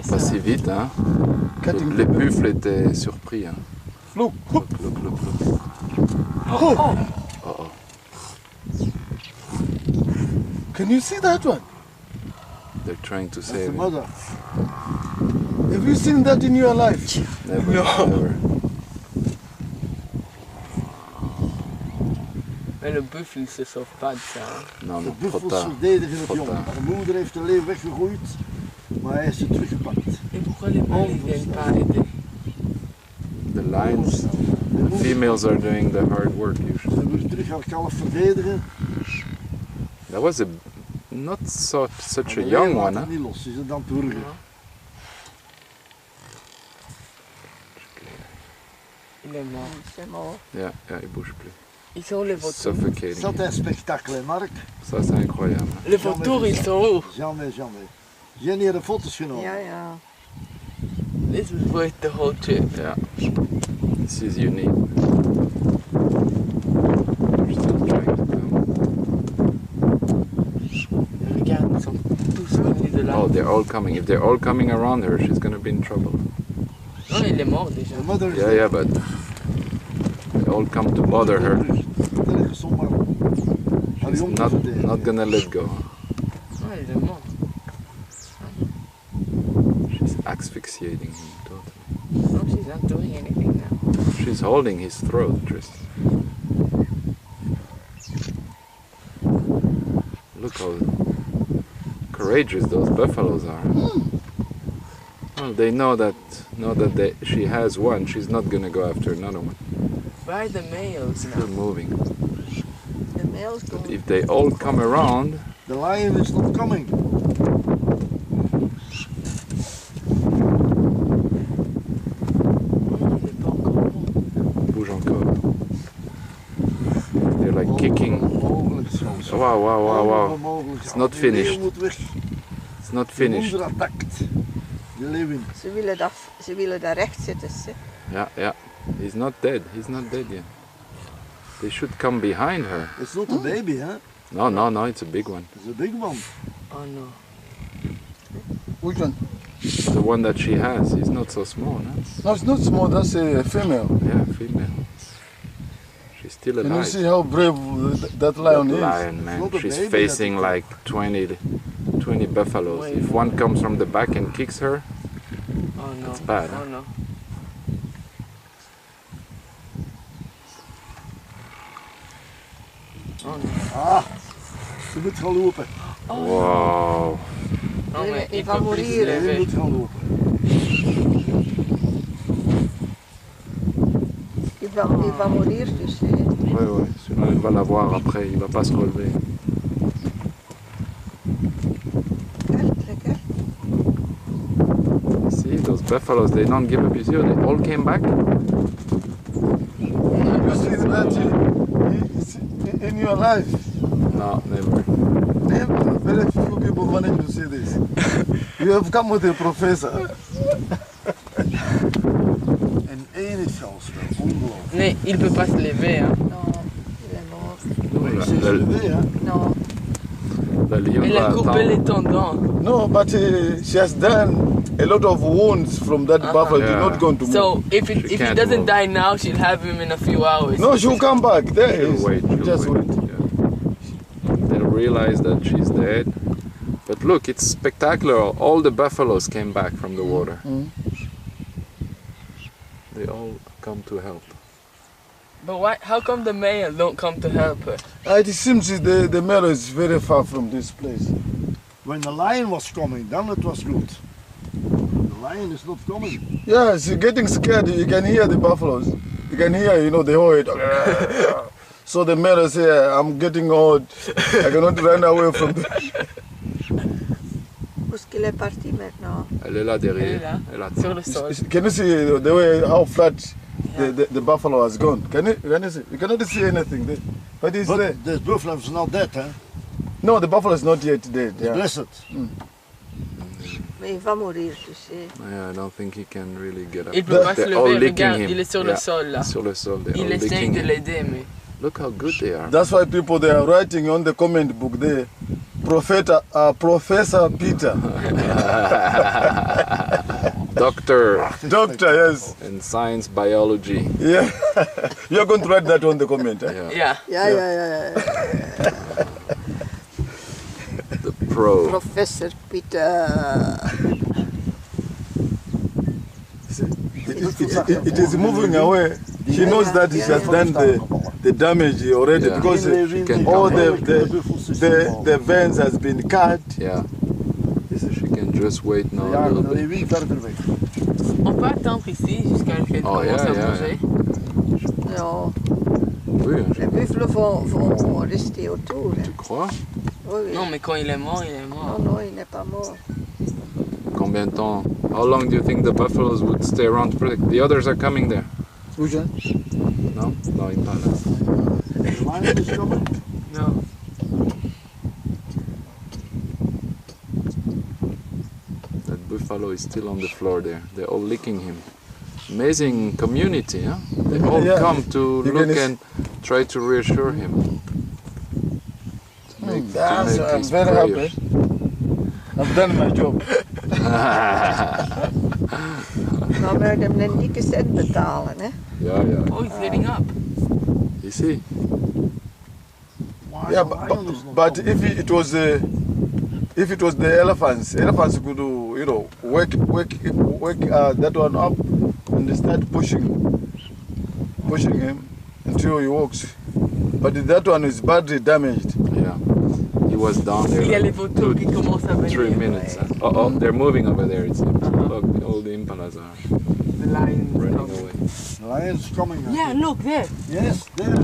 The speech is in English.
Pas si vite, hein. Les buffles étaient surpris, hein. Look. Look. Oh. Oh. Can you see that one? They're trying to That's save the him. mother. Have you seen that in your life? Never, No. never. Mais le buffle, il se sauve pas de ça. Non, De non, trop buffels tard. verdedigen het Trop jong. tard. Haar moeder heeft de leeuw weggegroeid, maar hij is ze teruggepakt. Et pourquoi les mâles ne viennent pas aider? The lions, the females are doing the hard work usually. Ze wil terug haar kalf verdedigen. That was not such a Maar de young leeuw laat one, het huh? niet los, ze is het aan het hurgen. Il est mort. C'est mort. Yeah, il bouge plus. Ils sont où les vautours? Suffocating. Dat is een spektakel, hè, Mark. Ça, c'est incroyable. Les vautours, ils sont où? Jamais. Jenny heeft de foto's genomen. Ja. This is worth the whole trip. Yeah. This is unique. They're still trying to come. Regarde, ils sont tous venus de là. Oh, they're all coming. If they're all coming around her, she's gonna be in trouble. Non, il est mort déjà. De moeder is Yeah, but they all come to bother her. She's She's not gonna let go. Non, il est mort. She's asphyxiating him totally. No, she's not doing anything now. She's holding his throat, Tris. Look how courageous those buffaloes are. Well, they know that she has one. She's not gonna go after another one. Why the males Still now? moving. De males But komen. if they all come around, The lion is not coming. Il est pas encore mort. bouge encore. They're like kicking. Onmogelijk soms. Wow. Onmogelijk. It's not Die leeuw finished. moet weg. It's not De finished. moeder attackt. De leeuwin. Ze willen daar recht zitten. Yeah. He's not dead. He's not dead yet. They should come behind her. It's not a baby, hè? No, it's a big one. It's a big one. Oh no. Which one? The one that she has. He's not so small, huh? No, it's not small. That's a female. Yeah, female. She's still Can you alive. see how brave that lion That is? lion, man. Not a She's baby, facing that- like 20 buffaloes. If one comes from the back and kicks her, Oh no. That's bad, Oh huh? no. Oh no. Ah, ze moet gaan lopen. wow. Non, mais il il va peut plus se mourir. Ze lever. moet gaan lopen. Il va mourir, tu sais. Ouais. Sinon, il va la voir après. Il va pas se relever. Lekker. See, those buffaloes, they don't give up. You see, they all came back. You see that in your life? No, never. Never. Very few people manage to see this. You have come with a professor. En ene chance wel, ongelooflijk. Mais il peut pas se lever. Hein. Non, il est mort. Il s'est levé, hè? Non. La lion Il a va coupé attendre. les tendons. No, but she has done a lot of wounds from that buffalo. Yeah. She's not going to move. So if She he can't doesn't move. die now, she'll have him in a few hours. No, she'll come back. There he She'll is. wait. Just wait. Yeah. They'll realize that she's dead. But look, it's spectacular. All the buffaloes came back from the water. Mm. They all come to help. But why? How come the male don't come to help her? It seems the male is very far from this place. When the lion was coming, then it was good. The lion is not coming. Yeah, she's getting scared. You can hear the buffaloes. You can hear, the whole. So the male say, I'm getting old. I cannot run away from the... Où est-ce qu'il est parti maintenant? Elle est là derrière. Elle est là. Elle attend. Sur le sol. Can you see the way how flat the buffalo has gone? Can you see? You cannot see anything there. But it's there. But this buffalo is not dead, hè? No, the buffalo is not yet dead. It's Yeah. blessed. Mais il va mourir, tu sais. Yeah, I don't think he can really get up. Il peut pas se They're all lever. licking Regarde, him. il est sur le sol là. Sur le sol. They're Il all essaye licking de him. l'aider, mais. Look how good they are. That's why people they are writing on the comment book there, Professor Peter. Doctor Doctor, yes. in science biology. Yeah. You're going to write that on the comment. Eh? Yeah. Yeah. The pro. Professor Peter. It is moving away. She knows that she has done the damage already Yeah. because She can all come the veins has been cut. Yeah. She can just wait now a Ja, little dan bit. is hij verder weg. On peut attendre ici jusqu'à ce qu'elle commence yeah, à yeah, manger. Non, Oui, les buffles vont rester autour. Hein. tu crois? Oui, oui. Non, mais quand il est mort, il est mort. Non, il n'est pas mort. Combien de temps? How long do you think the buffaloes would stay around to protect? The others are coming there. Hoe zijn? No? No impalas. The lion is coming. No. That buffalo is still on the floor there. They're all licking him. Amazing community, huh? They all Yeah. come to You look can- and try to reassure him. To make I'm his very prayers. happy. I've done my job. Nou, we hem een dikke cent betalen, hè. Ja. Oh, he's getting up. You see? Why Yeah, the lion is not but coming? if it was the elephants could wake that one up and they start pushing him until he walks. But that one is badly damaged. Yeah. He was down there. Il y a les like photos qui commencent à 3 venir. minutes. Oh, they're moving over there, it seems. Look, all the impalas are The lion is running coming. away. The lion's coming. I Yeah, think. look there. Yes, there.